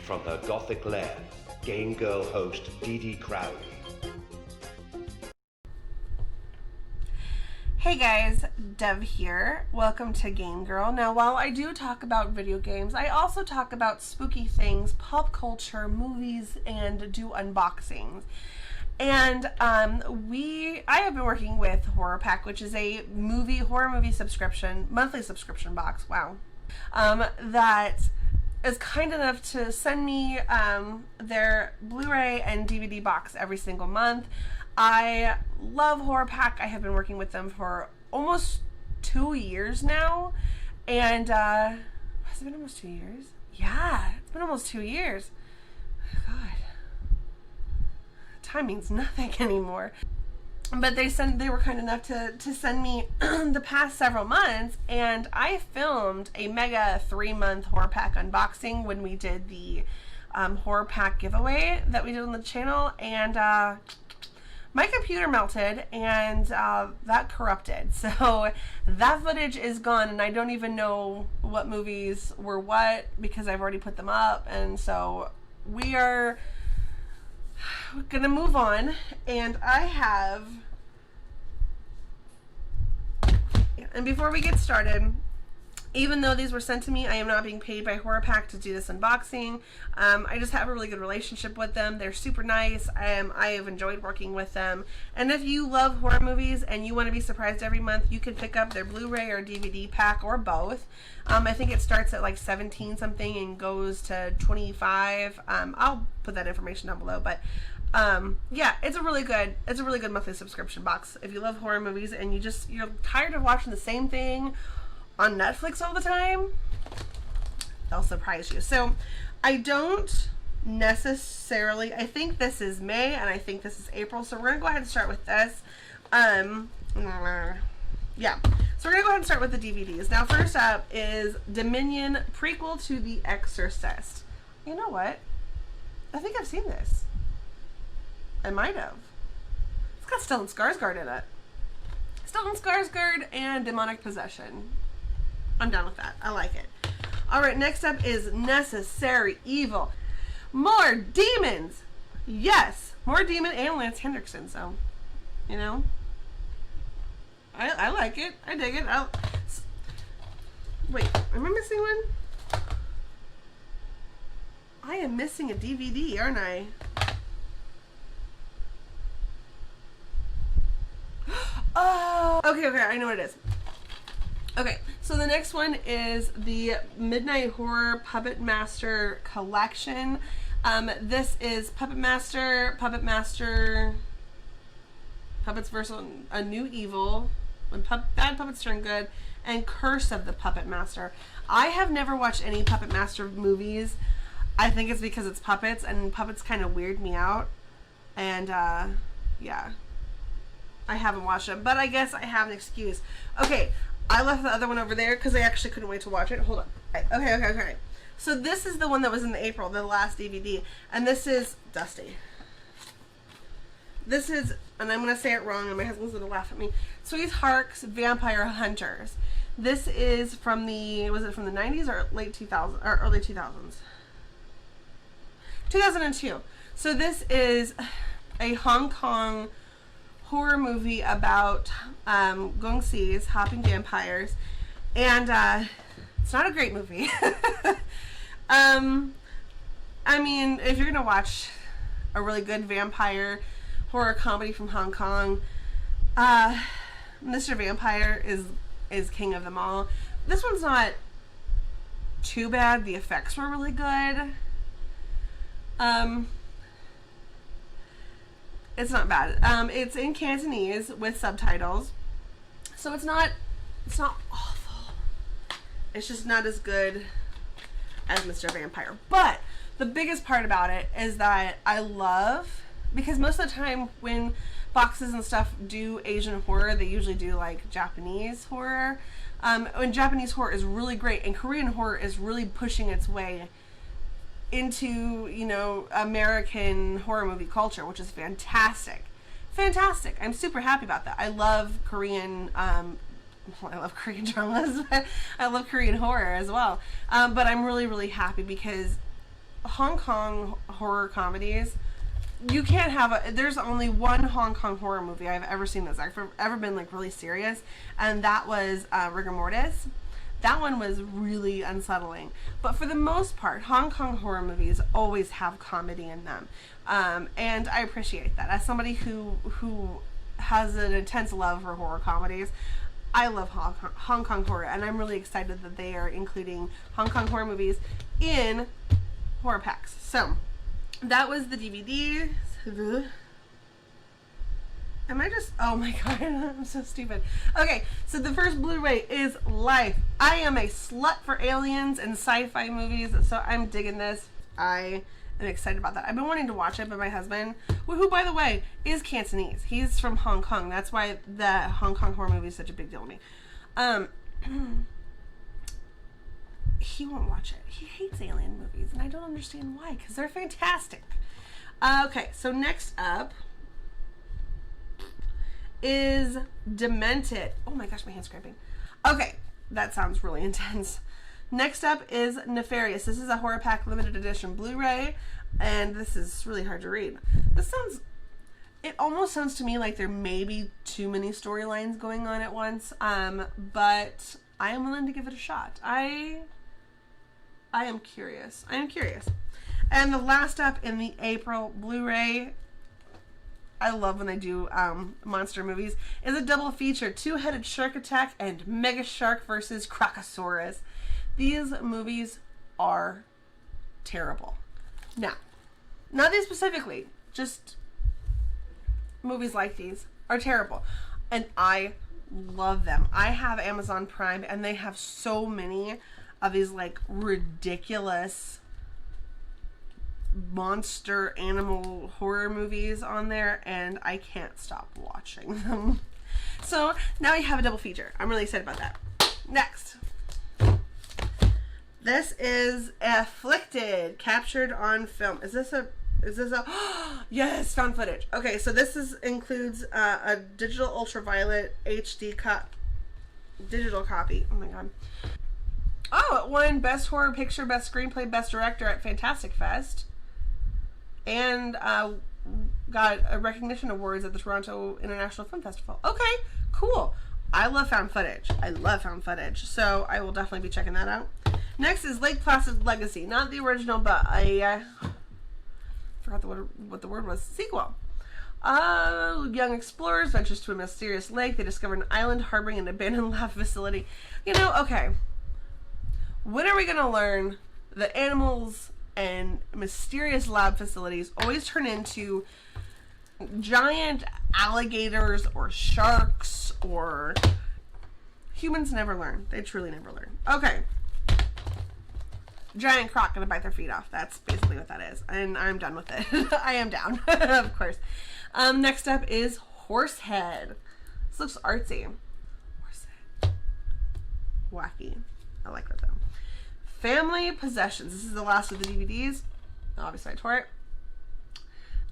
From her gothic lair, Game Girl host Dee Dee Crowley. Hey guys, Dev here. Welcome to Game Girl. Now, while I do talk about video games, I also talk about spooky things, pop culture, movies, and do unboxings. And I have been working with Horror Pack, which is a horror movie subscription, monthly subscription box. Wow. That is kind enough to send me their Blu-ray and DVD box every single month. I love Horror Pack. I have been working with them for almost 2 years now. And has it been almost 2 years? Yeah, it's been almost 2 years. God. Time means nothing anymore. But they were kind enough to send me the past several months, and I filmed a mega 3-month Horror Pack unboxing when we did the Horror Pack giveaway that we did on the channel, and my computer melted and that corrupted. So that footage is gone, and I don't even know what movies were what because I've already put them up, and so we are gonna move on. And and before we get started, even though these were sent to me, I am not being paid by Horror Pack to do this unboxing. I just have a really good relationship with them. They're super nice. I have enjoyed working with them. And if you love horror movies and you want to be surprised every month, you can pick up their Blu-ray or DVD pack or both. I think it starts at like 17 something and goes to 25. I'll put that information down below, but yeah, it's a really good monthly subscription box. If you love horror movies and you're tired of watching the same thing on Netflix all the time, they'll surprise you. So I don't necessarily, I think this is May and I think this is April, so we're gonna go ahead and start with this. Yeah, so we're gonna go ahead and start with the DVDs. Now, first up is Dominion, prequel to The Exorcist. You know what? I think I've seen this. I might have. It's got Stellan Skarsgård in it. Stellan Skarsgård and demonic possession. I'm down with that. I like it. Alright, next up is Necessary Evil. More demons! Yes! More demon and Lance Henriksen, so, you know. I like it. I dig it. Wait, am I missing one? I am missing a DVD, aren't I? Oh! Okay, I know what it is. Okay, so the next one is the Midnight Horror Puppet Master Collection. This is Puppets vs. a New Evil, When Bad Puppets Turn Good, and Curse of the Puppet Master. I have never watched any Puppet Master movies. I think it's because it's puppets, and puppets kind of weird me out. And, yeah. I haven't watched them, but I guess I have an excuse. Okay, I left the other one over there because I actually couldn't wait to watch it. Hold on. Okay. So this is the one that was in April, the last DVD. And this is Dusty. This is, and I'm going to say it wrong, and my husband's going to laugh at me. Sweet Hark's Vampire Hunters. This is from was it from the 90s or late 2000s, or early 2000s? 2002. So this is a Hong Kong horror movie about gongsis, hopping vampires, and it's not a great movie. I mean, if you're gonna watch a really good vampire horror comedy from Hong Kong, Mr. Vampire is king of them all. This one's not too bad. The effects were really good. It's not bad. It's in Cantonese with subtitles, so it's not awful. It's just not as good as Mr. Vampire. But the biggest part about it is that I love, because most of the time when boxes and stuff do Asian horror, they usually do like Japanese horror. And Japanese horror is really great, and Korean horror is really pushing its way into, you know, American horror movie culture, which is fantastic. I'm super happy about that. I love Korean dramas, but I love Korean horror as well. But I'm really, really happy because Hong Kong horror comedies, you can't have there's only one Hong Kong horror movie I've ever seen that's ever been like really serious, and that was Rigor Mortis. That one was really unsettling. But for the most part, Hong Kong horror movies always have comedy in them. And I appreciate that. As somebody who has an intense love for horror comedies, I love Hong Kong horror, and I'm really excited that they are including Hong Kong horror movies in horror packs. So, that was the DVD. Am I just... Oh my god, I'm so stupid. Okay, so the first Blu-ray is Life. I am a slut for aliens and sci-fi movies, so I'm digging this. I am excited about that. I've been wanting to watch it, but my husband, who by the way, is Cantonese. He's from Hong Kong. That's why the Hong Kong horror movie is such a big deal to me. He won't watch it. He hates alien movies, and I don't understand why, because they're fantastic. Okay, so next up is Demented. Oh my gosh, my hand's cramping. Okay, that sounds really intense. Next up is Nefarious. This is a horror pack limited edition Blu-ray, and this is really hard to read. It almost sounds to me like there may be too many storylines going on at once, but I am willing to give it a shot. I am curious. And the last up in the April Blu-ray, I love when they do monster movies, is a double feature, Two-Headed Shark Attack and Mega Shark versus Crocosaurus. These movies are terrible. Now, not these specifically, just movies like these are terrible. And I love them. I have Amazon Prime, and they have so many of these like ridiculous monster animal horror movies on there, and I can't stop watching them. So now you have a double feature. I'm really excited about that. Next, this is Afflicted, captured on film. Is this a yes, found footage. Okay, so this includes a digital ultraviolet HD digital copy. Oh my god. Oh, it won Best Horror Picture, Best Screenplay, Best Director at Fantastic Fest. And got a recognition awards at the Toronto International Film Festival. Okay, cool. I love found footage. So I will definitely be checking that out. Next is Lake Placid Legacy. Not the original, but I forgot what the word was. Sequel. Young explorers ventures to a mysterious lake. They discover an island harboring an abandoned lab facility. Okay. When are we going to learn that animals and mysterious lab facilities always turn into giant alligators or sharks, or humans never learn. They truly never learn. Okay. Giant croc gonna bite their feet off. That's basically what that is. And I'm done with it. I am down, of course. Next up is Horsehead. This looks artsy. Horsehead. Wacky. I like that though. Family Possessions. This is the last of the DVDs. Obviously I tore it.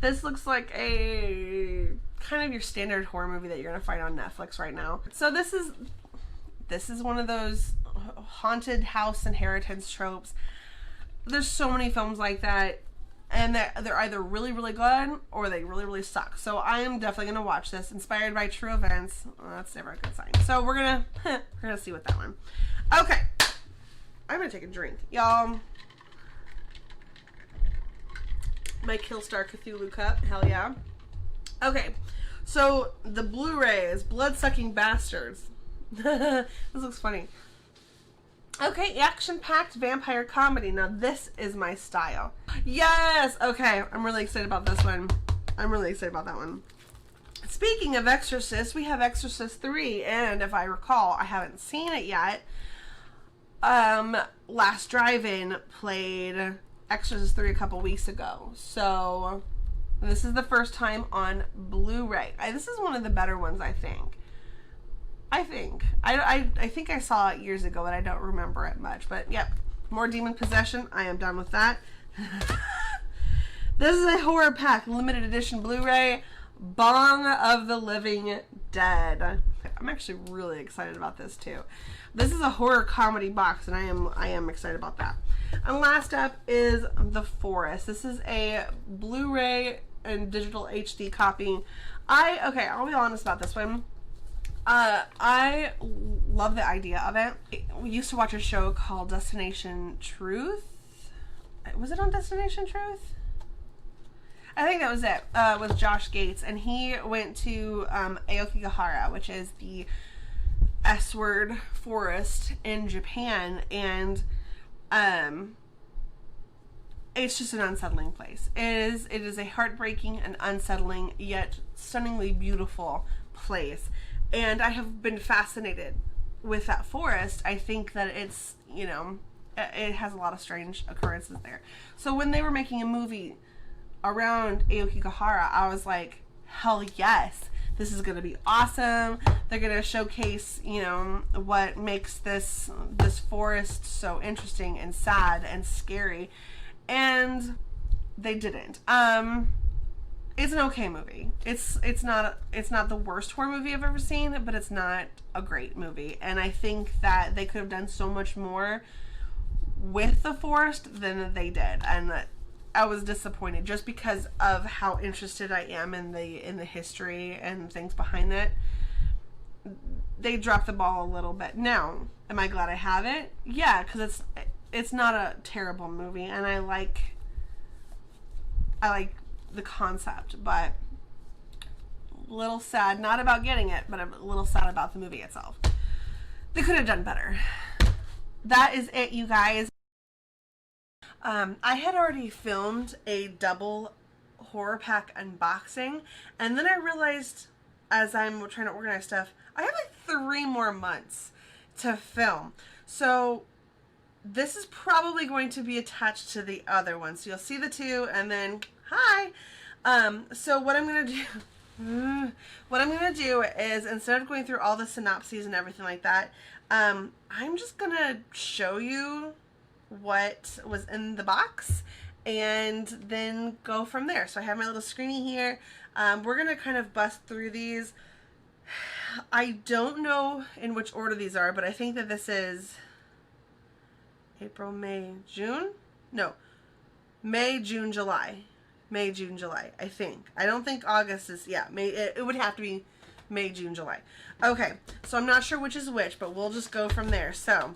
This looks like a kind of your standard horror movie that you're gonna find on Netflix right now. So this is one of those haunted house inheritance tropes. There's so many films like that, and they're either really, really good or they really, really suck. So I am definitely gonna watch this. Inspired by true events. Well, that's never a good sign. So we're gonna see what that one. Okay. I'm gonna take a drink, y'all. My Killstar Cthulhu cup, hell yeah. Okay, so the Blu-ray is Blood-Sucking Bastards. This looks funny. Okay, action-packed vampire comedy. Now this is my style. Yes! Okay, I'm really excited about this one. I'm really excited about that one. Speaking of Exorcist, we have Exorcist 3, and if I recall, I haven't seen it yet. Last Drive-In played Exorcist 3 a couple weeks ago, so this is the first time on Blu-ray. This is one of the better ones, I think. I think I saw it years ago, but I don't remember it much. But yep, more demon possession. I am done with that. This is a horror pack, limited edition Blu-ray, Bong of the Living Dead. I'm actually really excited about this too. This is a horror comedy box, and I am excited about that. And last up is The Forest. This is a Blu-ray and digital HD copy. I'll be honest about this one. I love the idea of it. We used to watch a show called Destination Truth. Was it on Destination Truth? I think that was it, with Josh Gates, and he went to Aokigahara, which is the S-word forest in Japan, and it's just an unsettling place. It is a heartbreaking and unsettling yet stunningly beautiful place, and I have been fascinated with that forest. I think that it's, you know, it has a lot of strange occurrences there. So when they were making a movie around Aokigahara, I was like, hell yes, this is going to be awesome. They're going to showcase, you know, what makes this forest so interesting and sad and scary. And they didn't. It's an okay movie. It's not the worst horror movie I've ever seen, but it's not a great movie. And I think that they could have done so much more with the forest than they did. And I was disappointed just because of how interested I am in the history and things behind it. They dropped the ball a little bit. Now, am I glad I have it? Yeah, because it's not a terrible movie, and I like the concept, but a little sad, not about getting it, but a little sad about the movie itself. They could have done better. That is it, you guys. I had already filmed a double horror pack unboxing, and then I realized as I'm trying to organize stuff, I have like 3 more months to film. So this is probably going to be attached to the other one. So you'll see the 2, and then hi. So what I'm gonna do is, instead of going through all the synopses and everything like that, I'm just gonna show you what was in the box and then go from there. So I have my little screeny here. We're gonna kind of bust through these. I don't know in which order these are, but I think that this is April, May, June? No. May, June, July. May, June, July, I think. I don't think August is, yeah, May. It would have to be May, June, July. Okay, so I'm not sure which is which, but we'll just go from there. So,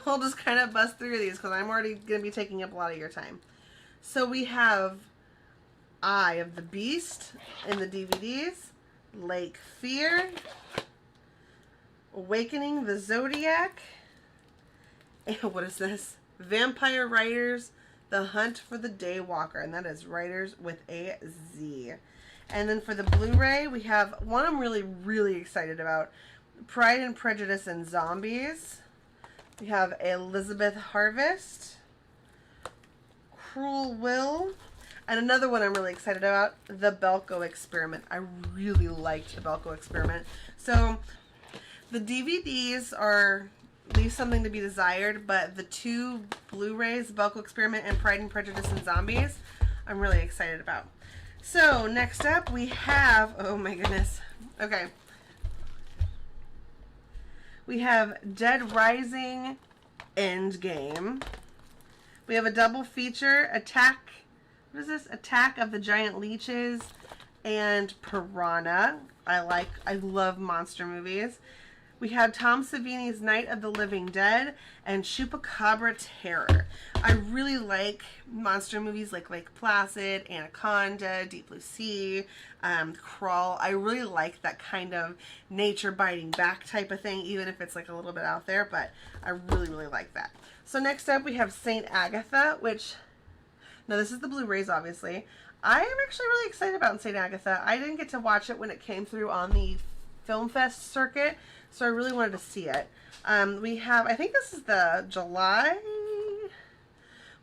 we'll just kind of bust through these because I'm already going to be taking up a lot of your time. So we have Eye of the Beast in the DVDs, Lake Fear, Awakening the Zodiac, and what is this? Vampire Riders, The Hunt for the Daywalker, and that is Riders with a Z. And then for the Blu-ray, we have one I'm really, really excited about, Pride and Prejudice and Zombies. We have Elizabeth Harvest, Cruel Will, and another one I'm really excited about, The Belko Experiment. I really liked The Belko Experiment. So the DVDs are leave something to be desired, but the 2 Blu-rays, Belko Experiment and Pride and Prejudice and Zombies, I'm really excited about. So next up we have, oh my goodness, okay. We have Dead Rising Endgame. We have a double feature, what is this? Attack of the Giant Leeches and Piranha. I love monster movies. We have Tom Savini's Night of the Living Dead and Chupacabra Terror. I really like monster movies like Lake Placid, Anaconda, Deep Blue Sea, Crawl. I really like that kind of nature biting back type of thing, even if it's like a little bit out there, but I really, really like that. So next up we have St. Agatha, which, now this is the Blu-rays obviously. I am actually really excited about St. Agatha. I didn't get to watch it when it came through on the Film Fest circuit, so I really wanted to see it. We have, I think this is the July.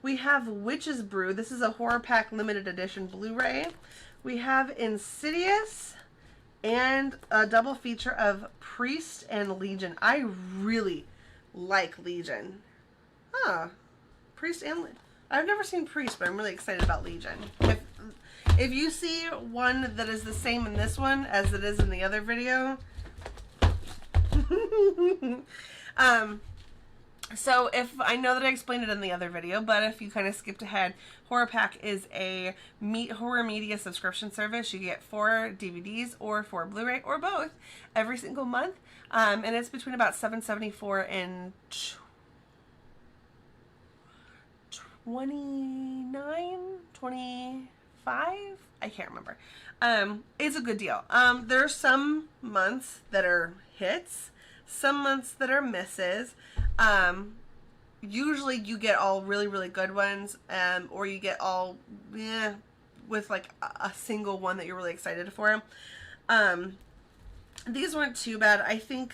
We have Witch's Brew. This is a horror pack limited edition Blu-ray. We have Insidious and a double feature of Priest and Legion. I really like Legion. Huh. Priest and I've never seen Priest, but I'm really excited about Legion. If you see one that is the same in this one as it is in the other video, So if I know that I explained it in the other video, but if you kind of skipped ahead, Horror Pack is a horror media subscription service. You get 4 DVDs or 4 Blu-ray or both every single month, and it's between about $7.74 and $29.25. I can't remember. It's a good deal. There are some months that are hits, some months that are misses. Usually you get all really, really good ones, or you get all with like a single one that you're really excited for. These weren't too bad. I think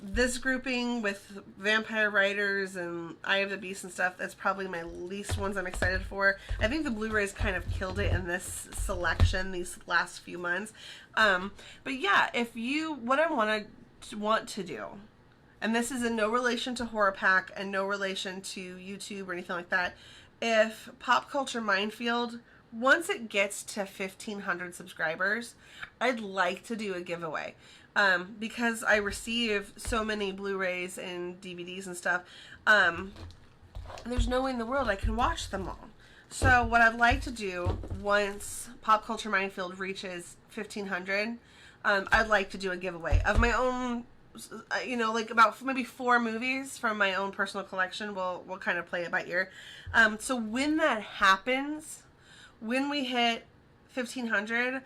this grouping with Vampire Riders and Eye of the Beast and stuff, that's probably my least ones I'm excited for. I think the Blu-rays kind of killed it in this selection these last few months. But yeah, what I want to do, and this is in no relation to Horror Pack and no relation to YouTube or anything like that, if Pop Culture Minefield, once it gets to 1,500 subscribers, I'd like to do a giveaway. Because I receive so many Blu-rays and DVDs and stuff, there's no way in the world I can watch them all. So what I'd like to do, once Pop Culture Minefield reaches 1,500, I'd like to do a giveaway of my own, like about maybe 4 movies from my own personal collection. We'll kind of play it by ear. So when that happens, when we hit 1,500,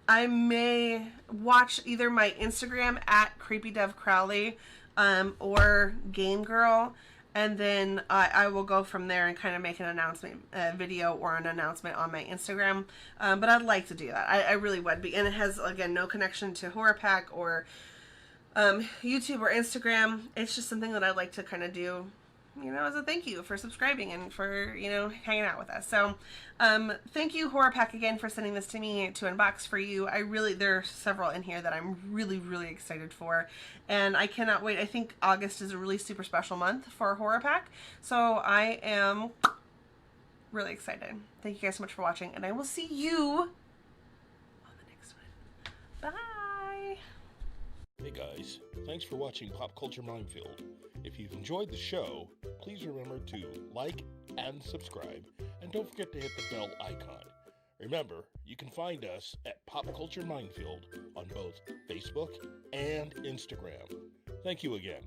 I may watch either my Instagram at CreepyDoveCrowley or Game Girl, and then I will go from there and kind of make an announcement video or an announcement on my Instagram. But I'd like to do that. I really would be. And it has, again, no connection to Horror Pack or YouTube or Instagram. It's just something that I'd like to kind of do, as a thank you for subscribing and for, hanging out with us. So, thank you, Horror Pack, again, for sending this to me to unbox for you. There are several in here that I'm really, really excited for, and I cannot wait. I think August is a really super special month for Horror Pack, so I am really excited. Thank you guys so much for watching, and I will see you on the next one. Bye! Hey guys, thanks for watching Pop Culture Minefield. If you've enjoyed the show, please remember to like and subscribe, and don't forget to hit the bell icon. Remember, you can find us at Pop Culture Minefield on both Facebook and Instagram. Thank you again.